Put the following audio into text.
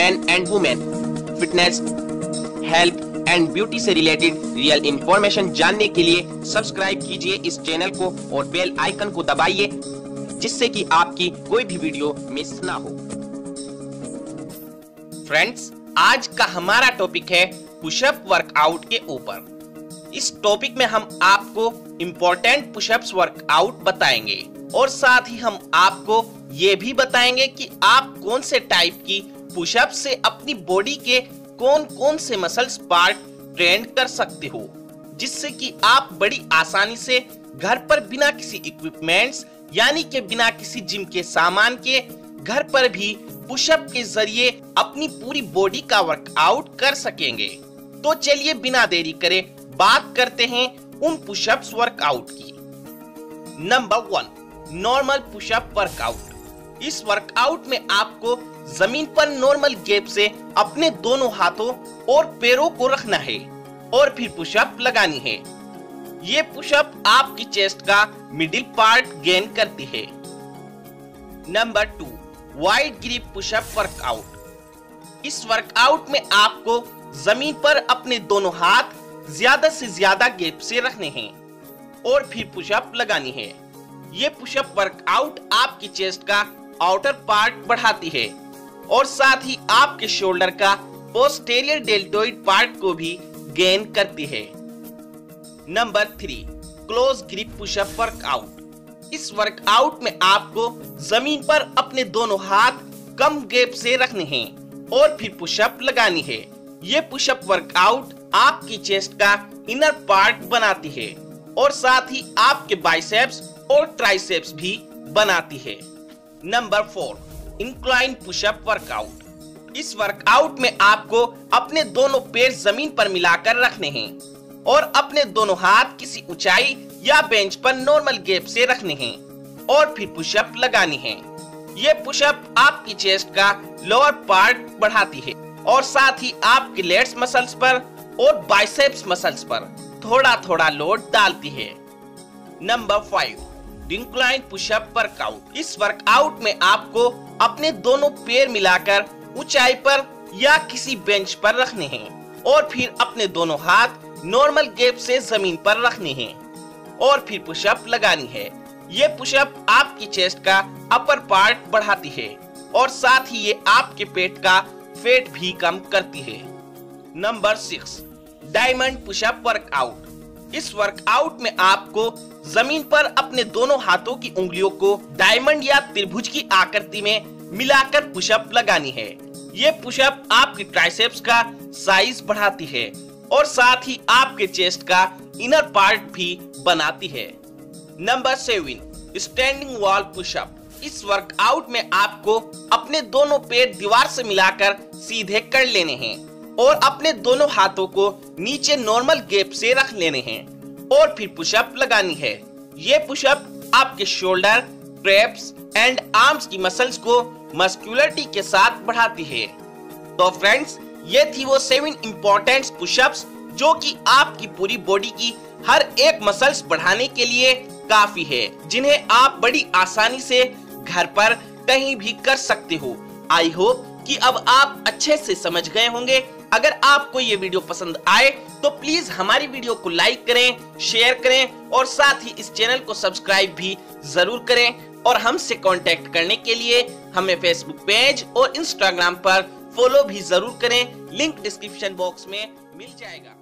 Man and women, fitness, health and beauty से related real information जानने के लिए सब्सक्राइब कीजिए इस चैनल को और बेल आइकन को दबाइए, जिससे कि आपकी कोई भी वीडियो मिस ना हो। फ्रेंड्स, आज का हमारा टॉपिक है पुशअप वर्कआउट के ऊपर। इस टॉपिक में हम आपको इम्पोर्टेंट पुशअप्स वर्कआउट बताएंगे और साथ ही हम आपको ये भी बताएंगे कि आप कौन से टाइप की पुशअप से अपनी बॉडी के कौन कौन से मसल्स पार्ट ट्रेन कर सकते हो, जिससे कि आप बड़ी आसानी से घर पर बिना किसी इक्विपमेंट्स यानी कि बिना किसी जिम के सामान के घर पर भी पुशअप के जरिए अपनी पूरी बॉडी का वर्कआउट कर सकेंगे। तो चलिए बिना देरी करे बात करते हैं उन पुशअप्स वर्कआउट की। Number 1, normal pushup workout. इस वर्कआउट में आपको जमीन पर नॉर्मल गैप से अपने दोनों हाथों और पैरों को रखना है और फिर पुशअप लगानी है। ये पुशअप आपकी चेस्ट का मिडिल पार्ट गेन करती है। Number 2, wide grip pushup workout. इस वर्कआउट में आपको जमीन पर अपने दोनों हाथ ज्यादा से ज्यादा गैप से रखने हैं और फिर पुशअप लगानी है। ये पुशअप वर्कआउट आपकी चेस्ट का आउटर पार्ट बढ़ाती है और साथ ही आपके शोल्डर का पोस्टेरियर डेल्टोइड पार्ट को भी गेन करती है। Number 3, close grip pushup workout. इस वर्कआउट में आपको जमीन पर अपने दोनों हाथ कम गैप से रखने हैं और फिर पुशअप लगानी है। ये पुशअप वर्कआउट आपकी चेस्ट का इनर पार्ट बनाती है और साथ ही आपके बाइसेप्स और ट्राइसेप्स भी बनाती है। Number 4, incline pushup workout. इस वर्कआउट में आपको अपने दोनों पैर जमीन पर मिलाकर रखने हैं और अपने दोनों हाथ किसी ऊंचाई या बेंच पर नॉर्मल गैप से रखने हैं और फिर पुशअप लगानी है। ये पुशअप आपकी चेस्ट का लोअर पार्ट बढ़ाती है और साथ ही आपके लेट्स मसल्स पर और बाइसेप्स मसल्स पर थोड़ा थोड़ा लोड डालती है। Number 5, incline pushup workout. इस वर्कआउट में आपको अपने दोनों पैर मिलाकर ऊंचाई पर या किसी बेंच पर रखने हैं और फिर अपने दोनों हाथ नॉर्मल गैप से जमीन पर रखने हैं और फिर पुशअप लगानी है। ये पुशअप आपकी चेस्ट का अपर पार्ट बढ़ाती है और साथ ही ये आपके पेट का फैट भी कम करती है। Number 6, diamond pushup workout. इस वर्कआउट में आपको जमीन पर अपने दोनों हाथों की उंगलियों को डायमंड या त्रिभुज की आकृति में मिलाकर पुशअप लगानी है। ये पुशअप आपकी ट्राइसेप्स का साइज बढ़ाती है और साथ ही आपके चेस्ट का इनर पार्ट भी बनाती है। Number 7, standing wall pushup. इस वर्कआउट में आपको अपने दोनों पैर दीवार से मिलाकर सीधे कर लेने हैं और अपने दोनों हाथों को नीचे नॉर्मल गैप से रख लेने हैं और फिर पुशअप लगानी है। ये पुशअप आपके शोल्डर, ट्रैप्स एंड आर्म्स की मसल्स को मस्कुलरिटी के साथ बढ़ाती है। तो फ्रेंड्स, ये थी वो 7 इम्पोर्टेंट पुशअप्स जो कि आपकी पूरी बॉडी की हर एक मसल्स बढ़ाने के लिए काफी है, जिन्हें आप बड़ी आसानी से घर पर कहीं भी कर सकते हो। आई होप कि अब आप अच्छे से समझ गए होंगे। अगर आपको ये वीडियो पसंद आए तो प्लीज हमारी वीडियो को लाइक करें, शेयर करें और साथ ही इस चैनल को सब्सक्राइब भी जरूर करें। और हमसे कांटेक्ट करने के लिए हमें फेसबुक पेज और इंस्टाग्राम पर फॉलो भी जरूर करें। लिंक डिस्क्रिप्शन बॉक्स में मिल जाएगा।